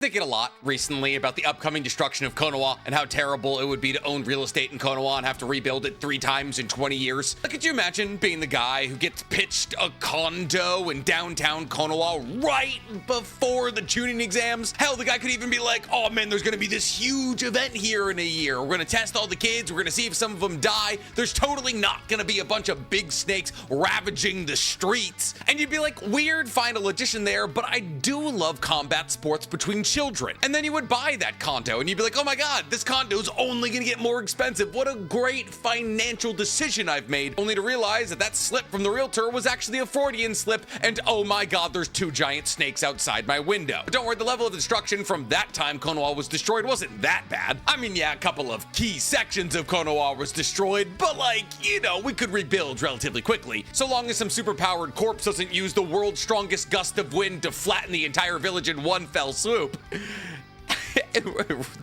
Thinking a lot recently about the upcoming destruction of Konoha and how terrible it would be to own real estate in Konoha and have to rebuild it 3 times in 20 years. Like, could you imagine being the guy who gets pitched a condo in downtown Konoha right before the tuning exams? Hell, the guy could even be like, oh man, there's gonna be this huge event here in a year. We're gonna test all the kids. We're gonna see if some of them die. There's totally not gonna be a bunch of big snakes ravaging the streets. And you'd be like, weird final addition there, but I do love combat sports between children. And then you would buy that condo and you'd be like, oh my god, this condo's only gonna get more expensive. What a great financial decision I've made, only to realize that slip from the realtor was actually a Freudian slip, and oh my god, there's 2 giant snakes outside my window. But don't worry, the level of destruction from that time Konoha was destroyed wasn't that bad. I mean, yeah, a couple of key sections of Konoha was destroyed, but like, you know, we could rebuild relatively quickly, so long as some superpowered corpse doesn't use the world's strongest gust of wind to flatten the entire village in one fell swoop.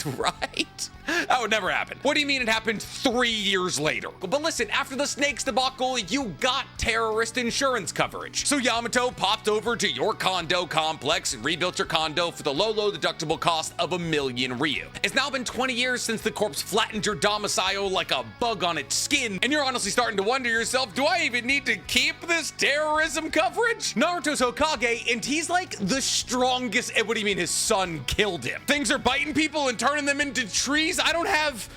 Right? That would never happen. What do you mean it happened 3 years later? But listen, after the snakes debacle, you got terrorist insurance coverage. So Yamato popped over to your condo complex and rebuilt your condo for the low deductible cost of 1 million Ryu. It's now been 20 years since the corpse flattened your domicile like a bug on its skin, and you're honestly starting to wonder yourself, do I even need to keep this terrorism coverage? Naruto's Hokage, and he's like the strongest. What do you mean his son killed him? Things are biting people and turning them into trees. I don't have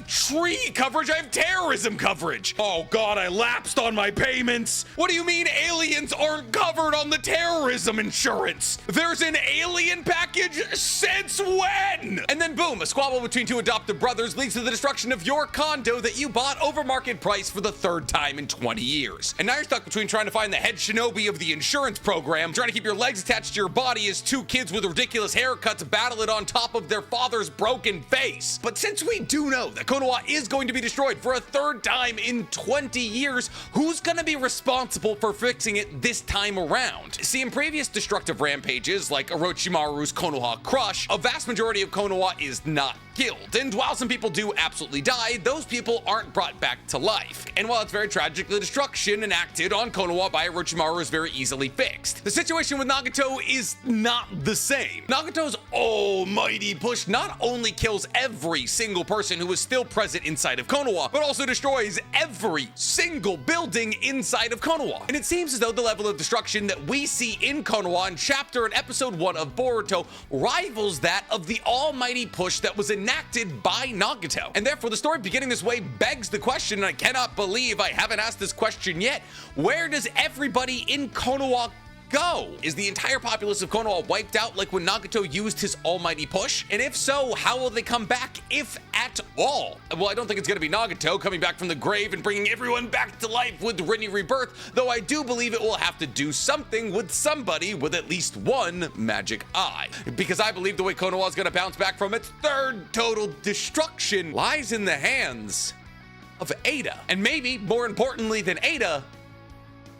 tree coverage, I have terrorism coverage. Oh god, I lapsed on my payments. What do you mean aliens aren't covered on the terrorism insurance? There's an alien package? Since when? And then boom, a squabble between 2 adoptive brothers leads to the destruction of your condo that you bought over market price for the 3rd time in 20 years. And now you're stuck between trying to find the head shinobi of the insurance program, trying to keep your legs attached to your body as 2 kids with ridiculous haircuts battle it on top of their father's broken face. But since we do know that Konoha is going to be destroyed for a 3rd time in 20 years, who's gonna be responsible for fixing it this time around? See, in previous destructive rampages like Orochimaru's Konoha Crush, a vast majority of Konoha is not killed, and while some people do absolutely die, those people aren't brought back to life. And while it's very tragic, the destruction enacted on Konoha by Orochimaru is very easily fixed. The situation with Nagato is not the same. Nagato's almighty push not only kills every single person who is still present inside of Konoha, but also destroys every single building inside of Konoha. And it seems as though the level of destruction that we see in Konoha in chapter and episode 1 of Boruto rivals that of the almighty push that was enacted by Nagato. And therefore the story beginning this way begs the question, and I cannot believe I haven't asked this question yet, where does everybody in Konoha go? Is the entire populace of Konoha wiped out like when Nagato used his almighty push? And if so, how will they come back, if at all? Well, I don't think it's gonna be Nagato coming back from the grave and bringing everyone back to life with Rinny Rebirth, though I do believe it will have to do something with somebody with at least 1 magic eye. Because I believe the way Konoha is gonna bounce back from its 3rd total destruction lies in the hands of Eida. And maybe, more importantly than Eida,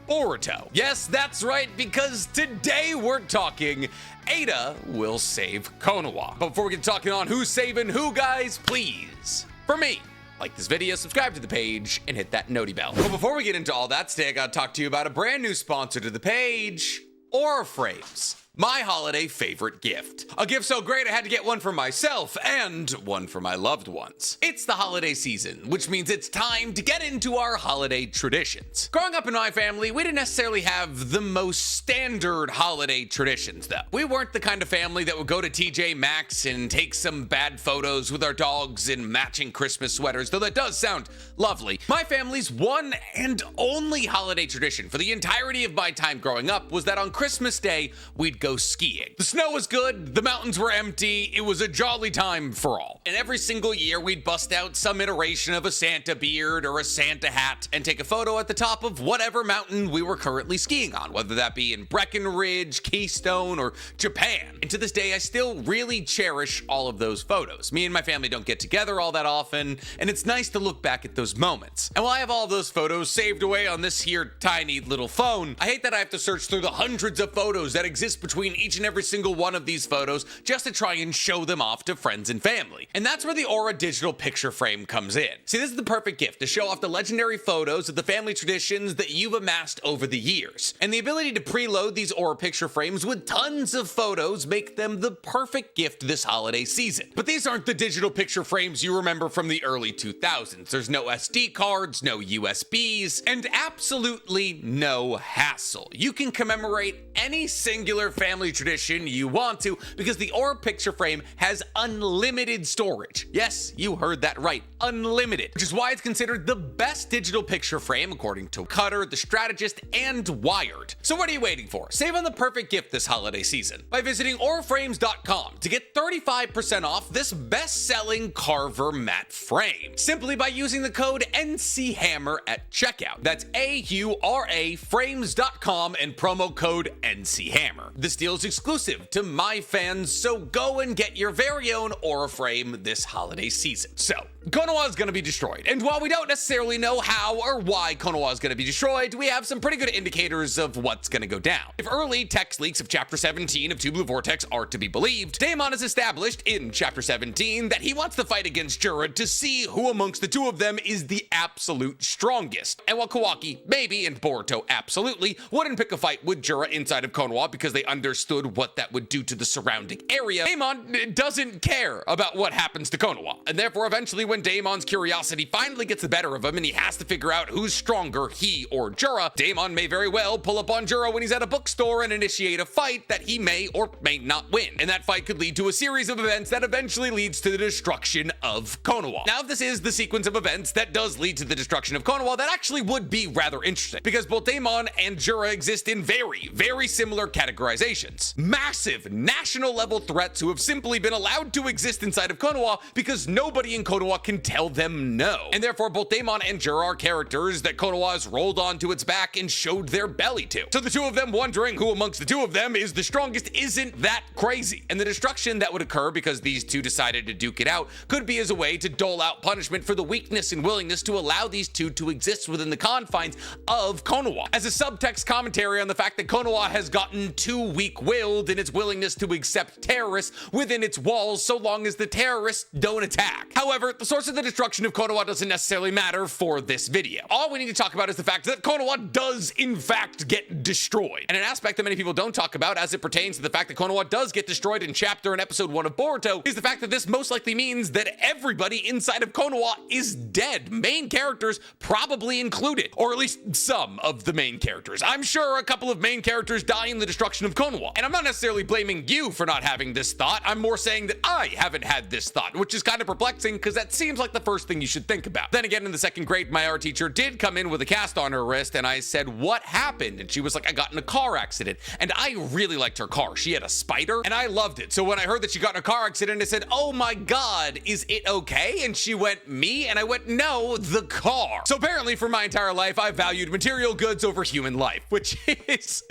Boruto. Yes, that's right, because today we're talking Eida will save Konoha. But before we get talking on who's saving who, guys, please, for me, like this video, subscribe to the page, and hit that noti bell. But before we get into all that, today I gotta talk to you about a brand new sponsor to the page, Aura Frames. My holiday favorite gift. A gift so great I had to get one for myself and one for my loved ones. It's the holiday season, which means it's time to get into our holiday traditions. Growing up in my family, we didn't necessarily have the most standard holiday traditions though. We weren't the kind of family that would go to TJ Maxx and take some bad photos with our dogs in matching Christmas sweaters, though that does sound lovely. My family's one and only holiday tradition for the entirety of my time growing up was that on Christmas Day, we'd go skiing. The snow was good, the mountains were empty, it was a jolly time for all. And every single year we'd bust out some iteration of a Santa beard or a Santa hat and take a photo at the top of whatever mountain we were currently skiing on, whether that be in Breckenridge, Keystone, or Japan. And to this day, I still really cherish all of those photos. Me and my family don't get together all that often, and it's nice to look back at those moments. And while I have all those photos saved away on this here tiny little phone, I hate that I have to search through the hundreds of photos that exist between between each and every single one of these photos just to try and show them off to friends and family. And that's where the Aura digital picture frame comes in. See, this is the perfect gift to show off the legendary photos of the family traditions that you've amassed over the years. And the ability to preload these Aura picture frames with tons of photos make them the perfect gift this holiday season. But these aren't the digital picture frames you remember from the early 2000s. There's no SD cards, no USBs, and absolutely no hassle. You can commemorate any singular family tradition you want to because the Aura picture frame has unlimited storage. Yes, you heard that right, unlimited, which is why it's considered the best digital picture frame according to Cutter, The Strategist, and Wired. So what are you waiting for? Save on the perfect gift this holiday season by visiting auraframes.com to get 35% off this best-selling Carver matte frame, simply by using the code NCHammer at checkout. That's AURA frames.com and promo code NCHammer. This deal is exclusive to my fans, so go and get your very own Aura frame this holiday season. So, Konoha is going to be destroyed, and while we don't necessarily know how or why Konoha is going to be destroyed, we have some pretty good indicators of what's going to go down. If early text leaks of Chapter 17 of Two Blue Vortex are to be believed, Daemon has established in Chapter 17 that he wants to fight against Jura to see who amongst the two of them is the absolute strongest. And while Kawaki, maybe, and Boruto absolutely wouldn't pick a fight with Jura inside of Konoha because they understood what that would do to the surrounding area, Daemon doesn't care about what happens to Konoha, and therefore eventually when Daemon's curiosity finally gets the better of him and he has to figure out who's stronger, he or Jura, Daemon may very well pull up on Jura when he's at a bookstore and initiate a fight that he may or may not win. And that fight could lead to a series of events that eventually leads to the destruction of Konoha. Now, if this is the sequence of events that does lead to the destruction of Konoha, that actually would be rather interesting because both Daemon and Jura exist in very, very similar categorizations. Massive national level threats who have simply been allowed to exist inside of Konoha because nobody in Konoha can tell them no. And therefore, both Daemon and Jura are characters that Konoha has rolled onto its back and showed their belly to. So the two of them wondering who amongst the two of them is the strongest isn't that crazy. And the destruction that would occur because these two decided to duke it out could be as a way to dole out punishment for the weakness and willingness to allow these two to exist within the confines of Konoha, as a subtext commentary on the fact that Konoha has gotten too weak-willed in its willingness to accept terrorists within its walls so long as the terrorists don't attack. However, the source of the destruction of Konoha doesn't necessarily matter for this video. All we need to talk about is the fact that Konoha does in fact get destroyed. And an aspect that many people don't talk about as it pertains to the fact that Konoha does get destroyed in chapter and episode 1 of Boruto is the fact that this most likely means that everybody inside of Konoha is dead, main characters probably included, or at least some of the main characters. I'm sure a couple of main characters die in the destruction of Konoha. And I'm not necessarily blaming you for not having this thought, I'm more saying that I haven't had this thought, which is kind of perplexing because that seems like the first thing you should think about. Then again, in the second grade, my art teacher did come in with a cast on her wrist and I said, "What happened?" And she was like, "I got in a car accident." And I really liked her car. She had a Spider and I loved it. So when I heard that she got in a car accident, I said, "Oh my God, is it okay?" And she went, "Me?" And I went, "No, the car." So apparently for my entire life, I valued material goods over human life, which is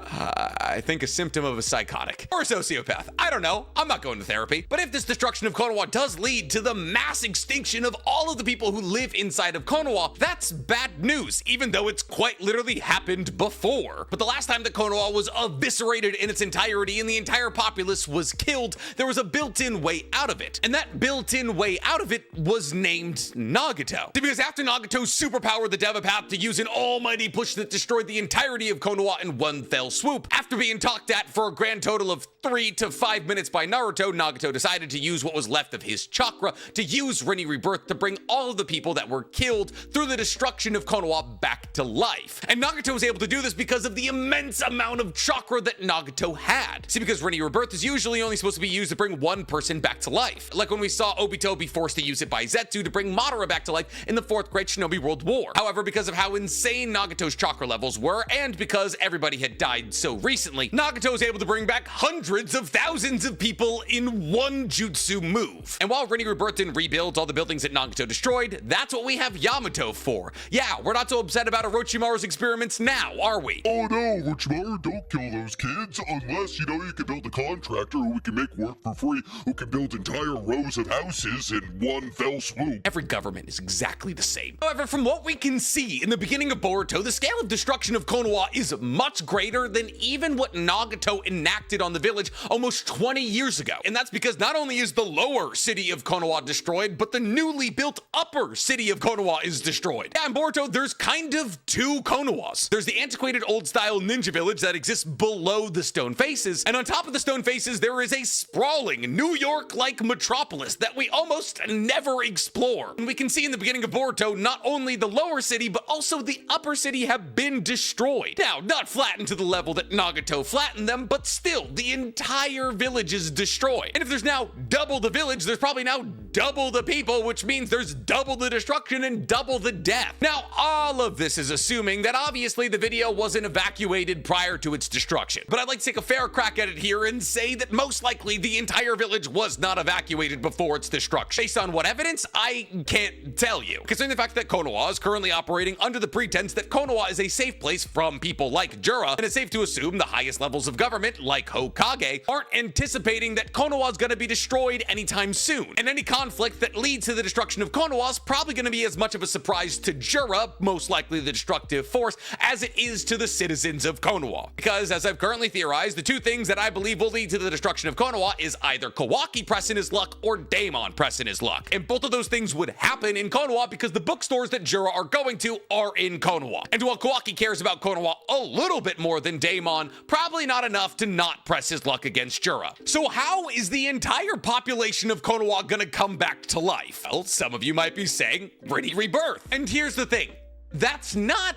I think a symptom of a psychotic or a sociopath. I don't know. I'm not going to therapy. But if this destruction of Konoha does lead to the mass extinction of all of the people who live inside of Konoha, that's bad news, even though it's quite literally happened before. But the last time that Konoha was eviscerated in its entirety and the entire populace was killed, there was a built-in way out of it. And that built-in way out of it was named Nagato. Because after Nagato's superpower, the Devapath, to use an almighty push that destroyed the entirety of Konoha in one fell swoop, after being talked at for a grand total of 3 to 5 minutes by Naruto, Nagato decided to use what was left of his chakra to use Rinne Rebirth to bring all of the people that were killed through the destruction of Konoha back to life. And Nagato was able to do this because of the immense amount of chakra that Nagato had. See, because Rinne Rebirth is usually only supposed to be used to bring one person back to life, like when we saw Obito be forced to use it by Zetsu to bring Madara back to life in the 4th Great Shinobi World War. However, because of how insane Nagato's chakra levels were, and because everybody had died so recently, Nagato was able to bring back hundreds of thousands of people in one jutsu move. And while Rinne Rebirth didn't rebuild all the buildings that Nagato destroyed, that's what we have Yamato for. Yeah, we're not so upset about Orochimaru's experiments now, are we? Oh no, Orochimaru, don't kill those kids, unless, you can build a contractor who we can make work for free, who can build entire rows of houses in one fell swoop. Every government is exactly the same. However, from what we can see in the beginning of Boruto, the scale of destruction of Konoha is much greater sooner than even what Nagato enacted on the village almost 20 years ago. And that's because not only is the lower city of Konoha destroyed, but the newly built upper city of Konoha is destroyed. Yeah, in Boruto, there's kind of two Konohas. There's the antiquated old-style ninja village that exists below the stone faces, and on top of the stone faces, there is a sprawling New York-like metropolis that we almost never explore. And we can see in the beginning of Boruto, not only the lower city, but also the upper city have been destroyed. Now, not flattened to the level that Nagato flattened them, but still, the entire village is destroyed. And if there's now double the village, there's probably now double the people, which means there's double the destruction and double the death. Now, all of this is assuming that obviously the video wasn't evacuated prior to its destruction. But I'd like to take a fair crack at it here and say that most likely the entire village was not evacuated before its destruction. Based on what evidence? I can't tell you. Considering the fact that Konoha is currently operating under the pretense that Konoha is a safe place from people like Jura, and it's safe to assume the highest levels of government, like Hokage, aren't anticipating that Konoha is going to be destroyed anytime soon. And any conflict that leads to the destruction of Konoha is probably going to be as much of a surprise to Jura, most likely the destructive force, as it is to the citizens of Konoha. Because as I've currently theorized, the two things that I believe will lead to the destruction of Konoha is either Kawaki pressing his luck or Daemon pressing his luck. And both of those things would happen in Konoha because the bookstores that Jura are going to are in Konoha. And while Kawaki cares about Konoha a little bit more than Daemon, probably not enough to not press his luck against Jura. So how is the entire population of Konoha gonna come back to life? Well, some of you might be saying, Rinny Rebirth. And here's the thing, that's not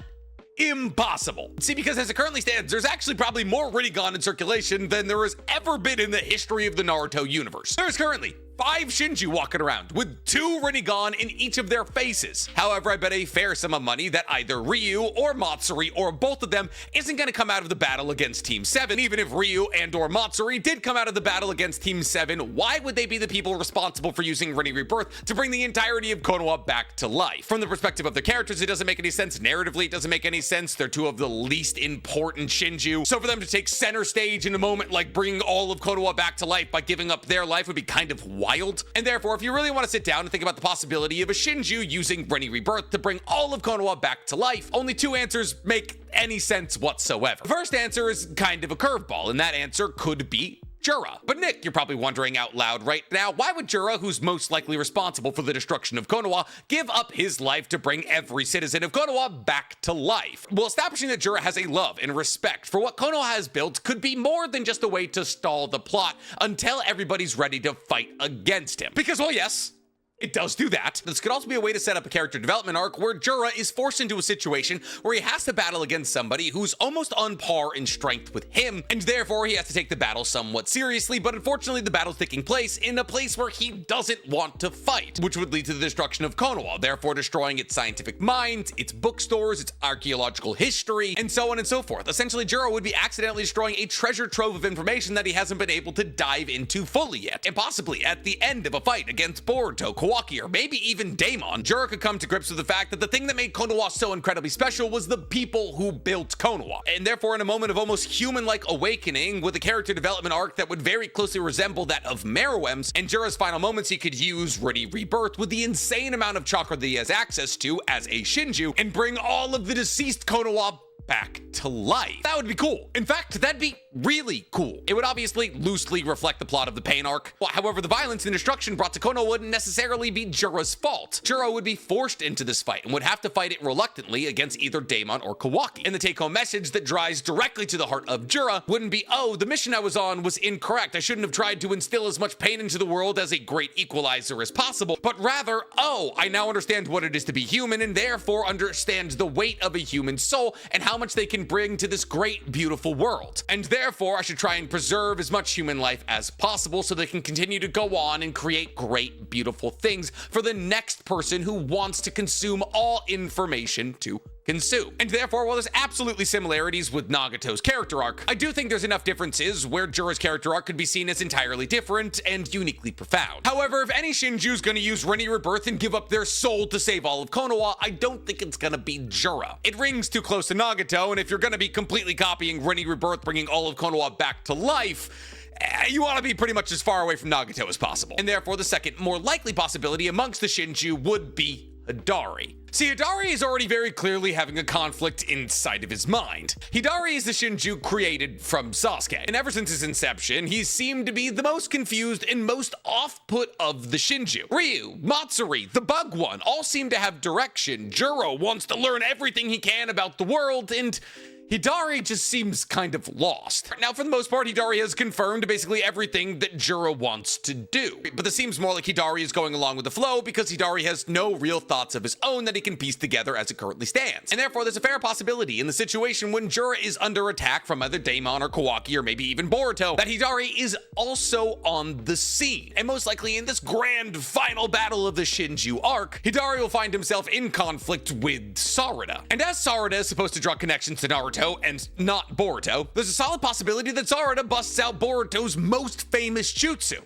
impossible. See, because as it currently stands, there's actually probably more Rinnegan in circulation than there has ever been in the history of the Naruto universe. There's currently 5 Shinju walking around with 2 Rinnegan in each of their faces. However, I bet a fair sum of money that either Ryu or Matsuri or both of them isn't going to come out of the battle against Team 7. Even if Ryu and or Matsuri did come out of the battle against Team 7, why would they be the people responsible for using Rinne Rebirth to bring the entirety of Konoha back to life? From the perspective of the characters, it doesn't make any sense. Narratively, it doesn't make any sense. They're 2 of the least important Shinju. So for them to take center stage in a moment like bringing all of Konoha back to life by giving up their life would be kind of wild. And therefore, if you really want to sit down and think about the possibility of a Shinju using Rinne Rebirth to bring all of Konoha back to life, only 2 answers make any sense whatsoever. The first answer is kind of a curveball, and that answer could be Jura. But Nick, you're probably wondering out loud right now, why would Jura, who's most likely responsible for the destruction of Konoha, give up his life to bring every citizen of Konoha back to life? Well, establishing that Jura has a love and respect for what Konoha has built could be more than just a way to stall the plot until everybody's ready to fight against him. Because, well, yes, it does do that. This could also be a way to set up a character development arc where Jura is forced into a situation where he has to battle against somebody who's almost on par in strength with him, and therefore he has to take the battle somewhat seriously, but unfortunately the battle's taking place in a place where he doesn't want to fight, which would lead to the destruction of Konoha, therefore destroying its scientific mind, its bookstores, its archaeological history, and so on and so forth. Essentially, Jura would be accidentally destroying a treasure trove of information that he hasn't been able to dive into fully yet, and possibly at the end of a fight against Boruto, Kawaki, or maybe even Daemon, Jura could come to grips with the fact that the thing that made Konoha so incredibly special was the people who built Konoha. And therefore, in a moment of almost human-like awakening, with a character development arc that would very closely resemble that of Meruem's, in Jura's final moments, he could use Rinne Rebirth with the insane amount of chakra that he has access to as a Shinju and bring all of the deceased Konoha back to life. That would be cool. In fact, that'd be really cool. It would obviously loosely reflect the plot of the Pain arc. However, the violence and destruction brought to Konoha wouldn't necessarily be Jura's fault. Jura would be forced into this fight and would have to fight it reluctantly against either Daemon or Kawaki. And the take-home message that drives directly to the heart of Jura wouldn't be, oh, the mission I was on was incorrect. I shouldn't have tried to instill as much pain into the world as a great equalizer as possible, but rather, oh, I now understand what it is to be human and therefore understand the weight of a human soul and how much they can bring to this great, beautiful world. And therefore, I should try and preserve as much human life as possible so they can continue to go on and create great, beautiful things for the next person who wants to consume all information to consume. And therefore, while there's absolutely similarities with Nagato's character arc, I do think there's enough differences where Jura's character arc could be seen as entirely different and uniquely profound. However, if any Shinju's gonna use Rinne Rebirth and give up their soul to save all of Konoha, I don't think it's gonna be Jura. It rings too close to Nagato, and if you're gonna be completely copying Rinne Rebirth, bringing all of Konoha back to life, you want to be pretty much as far away from Nagato as possible. And therefore, the second, more likely possibility amongst the Shinju would be Hidari. See, Hidari is already very clearly having a conflict inside of his mind. Hidari is the Shinju created from Sasuke, and ever since his inception, he's seemed to be the most confused and most off-put of the Shinju. Ryu, Matsuri, the Bug One all seem to have direction. Juro wants to learn everything he can about the world, and Hidari just seems kind of lost. Now, for the most part, Hidari has confirmed basically everything that Juro wants to do. But this seems more like Hidari is going along with the flow because Hidari has no real thoughts of his own that he can piece together as it currently stands. And therefore, there's a fair possibility in the situation when Juro is under attack from either Daemon or Kawaki or maybe even Boruto that Hidari is also on the scene. And most likely in this grand final battle of the Shinju arc, Hidari will find himself in conflict with Sarada. And as Sarada is supposed to draw connections to Naruto and not Boruto, there's a solid possibility that Sarada busts out Boruto's most famous jutsu,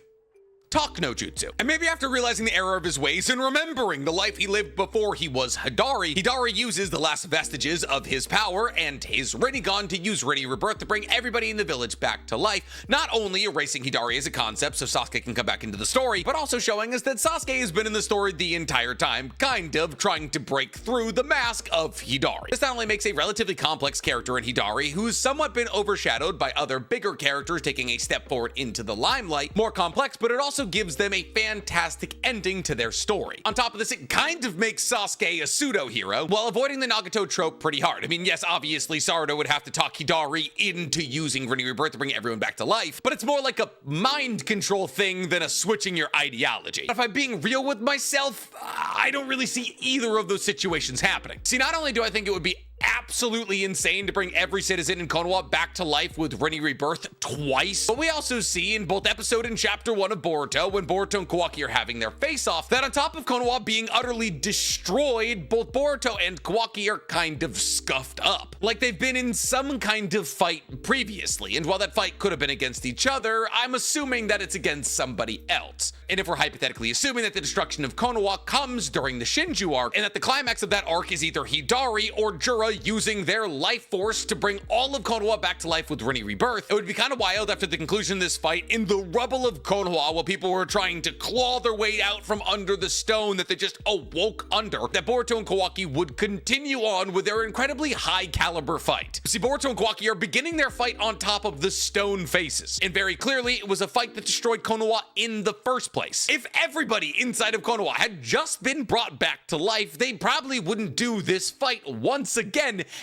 Talk no Jutsu. And maybe after realizing the error of his ways and remembering the life he lived before he was Hidari, Hidari uses the last vestiges of his power and his Rinnegan to use Rinne Rebirth to bring everybody in the village back to life, not only erasing Hidari as a concept so Sasuke can come back into the story, but also showing us that Sasuke has been in the story the entire time, kind of trying to break through the mask of Hidari. This not only makes a relatively complex character in Hidari, who's somewhat been overshadowed by other bigger characters taking a step forward into the limelight, more complex, but it also gives them a fantastic ending to their story. On top of this, it kind of makes Sasuke a pseudo-hero while avoiding the Nagato trope pretty hard. I mean, yes, obviously Sarada would have to talk Hidari into using Rinne Rebirth to bring everyone back to life, but it's more like a mind control thing than a switching your ideology. If I'm being real with myself, I don't really see either of those situations happening. See, not only do I think it would be absolutely insane to bring every citizen in Konoha back to life with Rinne Rebirth twice, but we also see in both episode and chapter 1 of Boruto, when Boruto and Kawaki are having their face-off, that on top of Konoha being utterly destroyed, both Boruto and Kawaki are kind of scuffed up, like they've been in some kind of fight previously, and while that fight could have been against each other, I'm assuming that it's against somebody else. And if we're hypothetically assuming that the destruction of Konoha comes during the Shinju arc, and that the climax of that arc is either Hidari or Jura using their life force to bring all of Konoha back to life with Rinne Rebirth, it would be kind of wild after the conclusion of this fight in the rubble of Konoha while people were trying to claw their way out from under the stone that they just awoke under, that Boruto and Kawaki would continue on with their incredibly high caliber fight. See, Boruto and Kawaki are beginning their fight on top of the stone faces, and very clearly it was a fight that destroyed Konoha in the first place. If everybody inside of Konoha had just been brought back to life, they probably wouldn't do this fight once again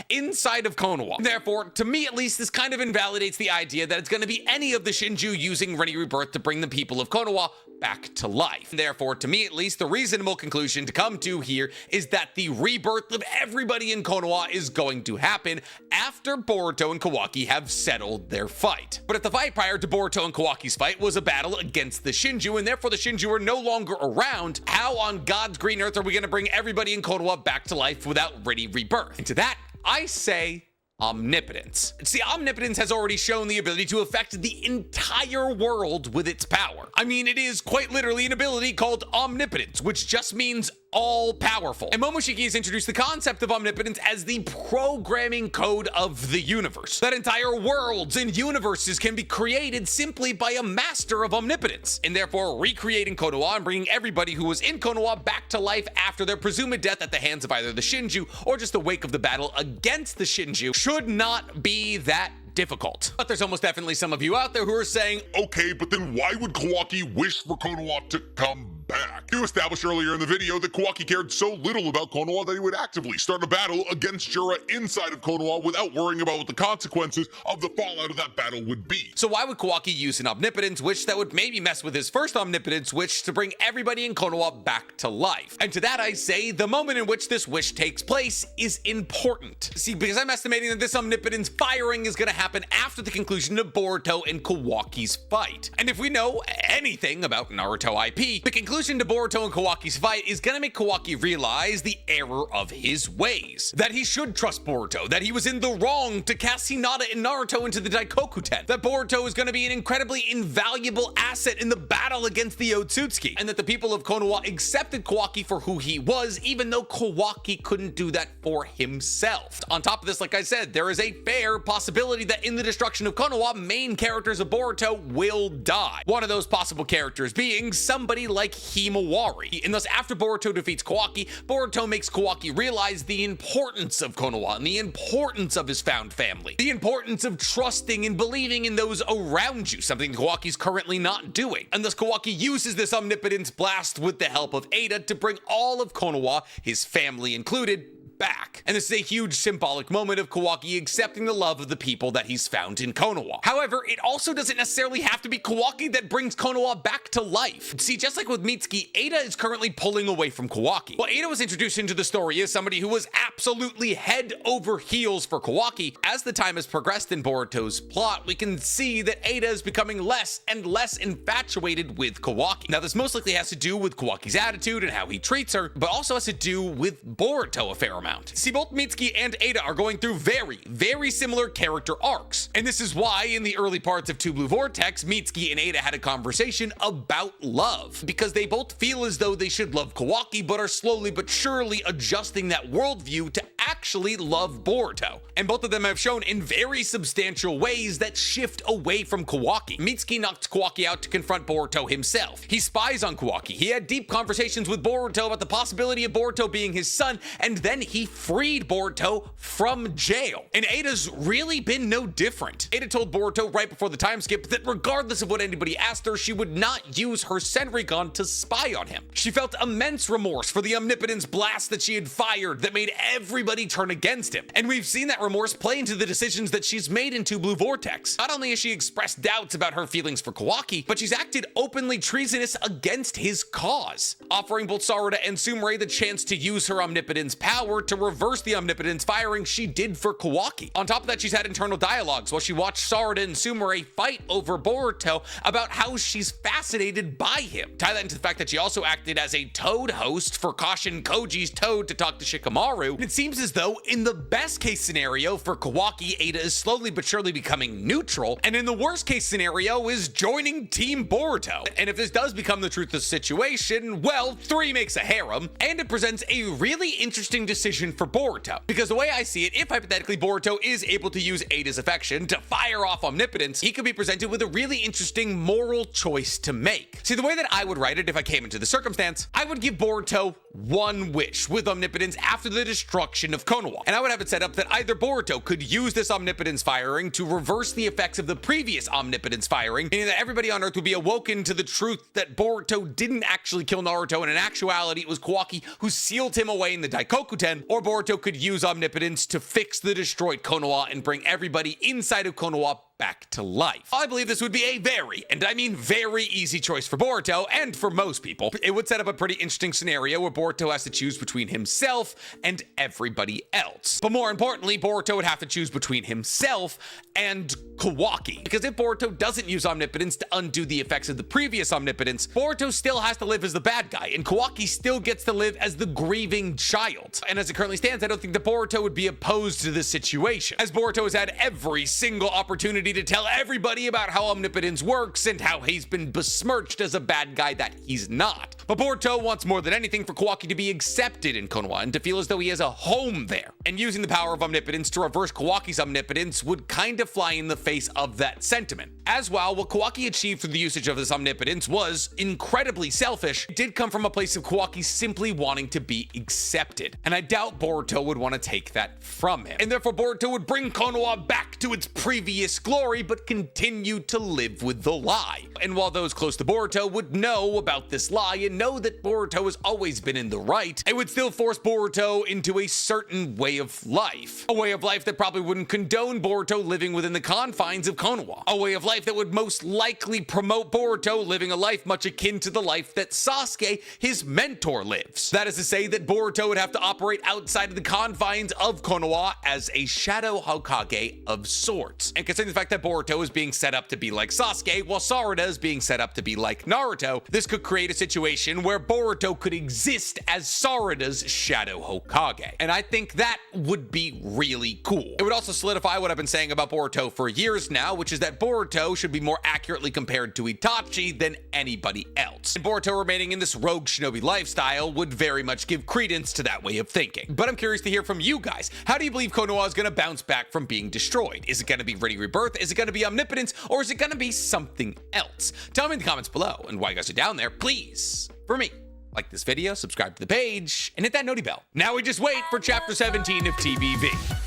inside of Konoha. Therefore, to me at least, this kind of invalidates the idea that it's going to be any of the Shinju using Rinne Rebirth to bring the people of Konoha back to life. Therefore, to me at least, the reasonable conclusion to come to here is that the rebirth of everybody in Konoha is going to happen after Boruto and Kawaki have settled their fight. But if the fight prior to Boruto and Kawaki's fight was a battle against the Shinju, and therefore the Shinju are no longer around, how on God's green earth are we going to bring everybody in Konoha back to life without Rinne Rebirth? And to that, I say omnipotence. See, omnipotence has already shown the ability to affect the entire world with its power. I mean, it is quite literally an ability called omnipotence, which just means all-powerful. And Momoshiki has introduced the concept of omnipotence as the programming code of the universe. That entire worlds and universes can be created simply by a master of omnipotence, and therefore recreating Konoha and bringing everybody who was in Konoha back to life after their presumed death at the hands of either the Shinju or just the wake of the battle against the Shinju should not be that difficult. But there's almost definitely some of you out there who are saying, okay, but then why would Kawaki wish for Konoha to come back? You established earlier in the video that Kawaki cared so little about Konoha that he would actively start a battle against Jura inside of Konoha without worrying about what the consequences of the fallout of that battle would be. So why would Kawaki use an omnipotence wish that would maybe mess with his first omnipotence wish to bring everybody in Konoha back to life? And to that I say, the moment in which this wish takes place is important. See, because I'm estimating that this omnipotence firing is going to happen after the conclusion of Boruto and Kawaki's fight. And if we know anything about Naruto IP, the conclusion to Boruto and Kawaki's fight is gonna make Kawaki realize the error of his ways. That he should trust Boruto, that he was in the wrong to cast Hinata and Naruto into the Daikokuten, that Boruto is gonna be an incredibly invaluable asset in the battle against the Otsutsuki, and that the people of Konoha accepted Kawaki for who he was, even though Kawaki couldn't do that for himself. On top of this, like I said, there is a fair possibility that in the destruction of Konoha, main characters of Boruto will die. One of those possible characters being somebody like Himawari. And thus, after Boruto defeats Kawaki, Boruto makes Kawaki realize the importance of Konoha and the importance of his found family, the importance of trusting and believing in those around you, something Kawaki's currently not doing. And thus, Kawaki uses this omnipotence blast with the help of Eida to bring all of Konoha, his family included, back. And this is a huge symbolic moment of Kawaki accepting the love of the people that he's found in Konoha. However, it also doesn't necessarily have to be Kawaki that brings Konoha back to life. See, just like with Mitsuki, Eida is currently pulling away from Kawaki. Well, Eida was introduced into the story as somebody who was absolutely head over heels for Kawaki. As the time has progressed in Boruto's plot, we can see that Eida is becoming less and less infatuated with Kawaki. Now, this most likely has to do with Kawaki's attitude and how he treats her, but also has to do with Boruto a fair amount. See, both Mitsuki and Eida are going through very similar character arcs. And this is why in the early parts of Two Blue Vortex, Mitsuki and Eida had a conversation about love, because they both feel as though they should love Kawaki, but are slowly but surely adjusting that worldview to actually love Boruto. And both of them have shown in very substantial ways that shift away from Kawaki. Mitsuki knocked Kawaki out to confront Boruto himself. He spies on Kawaki. He had deep conversations with Boruto about the possibility of Boruto being his son, and then he freed Boruto from jail. And Eida's really been no different. Eida told Boruto right before the time skip that regardless of what anybody asked her, she would not use her Senrigan to spy on him. She felt immense remorse for the omnipotence blast that she had fired that made everybody turn against him. And we've seen that remorse play into the decisions that she's made in Two Blue Vortex. Not only has she expressed doubts about her feelings for Kawaki, but she's acted openly treasonous against his cause, offering both Sarada and Sumire the chance to use her omnipotence power to reverse the omnipotence firing she did for Kawaki. On top of that, she's had internal dialogues while she watched Sarada and Sumire fight over Boruto about how she's fascinated by him. Tie that into the fact that she also acted as a Toad host for Kashin Koji's Toad to talk to Shikamaru. And it seems as though in the best case scenario for Kawaki, Eida is slowly but surely becoming neutral, and in the worst case scenario is joining Team Boruto. And if this does become the truth of the situation, well, 3 makes a harem, and it presents a really interesting decision for Boruto. Because the way I see it, if hypothetically Boruto is able to use Eida's affection to fire off omnipotence, he could be presented with a really interesting moral choice to make. See, the way that I would write it if I came into the circumstance, I would give Boruto one wish with omnipotence after the destruction of Konoha. And I would have it set up that either Boruto could use this omnipotence firing to reverse the effects of the previous omnipotence firing, meaning that everybody on Earth would be awoken to the truth that Boruto didn't actually kill Naruto, and in actuality it was Kawaki who sealed him away in the Daikokuten, or Boruto could use omnipotence to fix the destroyed Konoha and bring everybody inside of Konoha back to life. I believe this would be a very, and I mean very easy choice for Boruto, and for most people. It would set up a pretty interesting scenario where Boruto has to choose between himself and everybody else. But more importantly, Boruto would have to choose between himself and Kawaki. Because if Boruto doesn't use omnipotence to undo the effects of the previous omnipotence, Boruto still has to live as the bad guy, and Kawaki still gets to live as the grieving child. And as it currently stands, I don't think that Boruto would be opposed to this situation, as Boruto has had every single opportunity to tell everybody about how omnipotence works and how he's been besmirched as a bad guy that he's not. But Boruto wants more than anything for Kawaki to be accepted in Konoha and to feel as though he has a home there. And using the power of omnipotence to reverse Kawaki's omnipotence would kind of fly in the face of that sentiment. As well, what Kawaki achieved through the usage of this omnipotence was incredibly selfish. It did come from a place of Kawaki simply wanting to be accepted. And I doubt Boruto would want to take that from him. And therefore Boruto would bring Konoha back to its previous glory, but continue to live with the lie. And while those close to Boruto would know about this lie and know that Boruto has always been in the right, it would still force Boruto into a certain way of life. A way of life that probably wouldn't condone Boruto living within the confines of Konoha. A way of life that would most likely promote Boruto living a life much akin to the life that Sasuke, his mentor, lives. That is to say that Boruto would have to operate outside of the confines of Konoha as a shadow Hokage of sorts. And considering the fact that Boruto is being set up to be like Sasuke, while Sarada is being set up to be like Naruto, this could create a situation where Boruto could exist as Sarada's shadow Hokage. And I think that would be really cool. It would also solidify what I've been saying about Boruto for years now, which is that Boruto should be more accurately compared to Itachi than anybody else. And Boruto remaining in this rogue shinobi lifestyle would very much give credence to that way of thinking. But I'm curious to hear from you guys. How do you believe Konoha is going to bounce back from being destroyed? Is it going to be Ready Rebirth? Is it going to be omnipotence? Or is it going to be something else? Tell me in the comments below. And while you guys are down there, please for me. Like this video, subscribe to the page, and hit that noti bell. Now we just wait for chapter 17 of TVV.